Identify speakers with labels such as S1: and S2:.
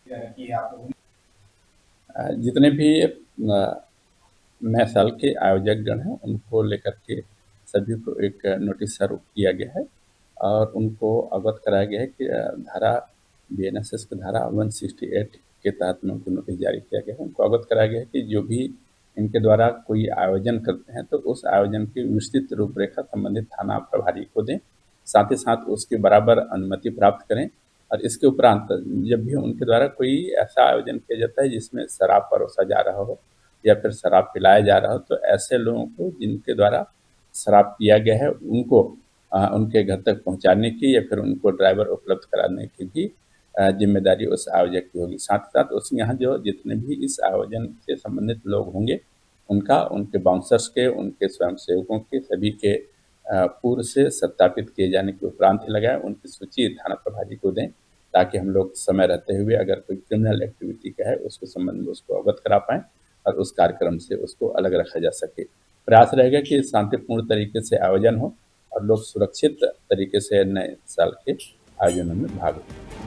S1: की है आप लोगों ने?
S2: जितने भी नए साल के आयोजक गण हैं उनको लेकर के सभी को एक नोटिस सर्व किया गया है और उनको अवगत कराया गया है कि धारा बीएनएसएस की धारा 168 के तहत में उनको नोटिस जारी किया गया है। उनको अवगत कराया गया है कि जो भी इनके द्वारा कोई आयोजन करते हैं तो उस आयोजन की विस्तृत रूपरेखा संबंधित थाना प्रभारी को दें, साथ ही साथ उसके बराबर अनुमति प्राप्त करें। और इसके उपरांत जब भी उनके द्वारा कोई ऐसा आयोजन किया जाता है जिसमें शराब परोसा जा रहा हो या फिर शराब पिलाया जा रहा हो, तो ऐसे लोगों को जिनके द्वारा शराब पिया गया है उनको उनके घर तक पहुंचाने की या फिर उनको ड्राइवर उपलब्ध कराने की भी जिम्मेदारी उस आयोजक की होगी। साथ ही साथ उस यहाँ जो जितने भी इस आयोजन से संबंधित लोग होंगे उनका, उनके बाउंसर्स के, उनके स्वयंसेवकों के, सभी के पूर्व से सत्यापित किए जाने के उपरांत ही लगाएं, उनकी सूची थाना प्रभारी को दें ताकि हम लोग समय रहते हुए अगर कोई क्रिमिनल एक्टिविटी का है उसके संबंध में उसको अवगत करा पाएँ और उस कार्यक्रम से उसको अलग रखा जा सके। प्रयास रहेगा कि शांतिपूर्ण तरीके से आयोजन हो और लोग सुरक्षित तरीके से नए साल के आयोजनों में भाग लें।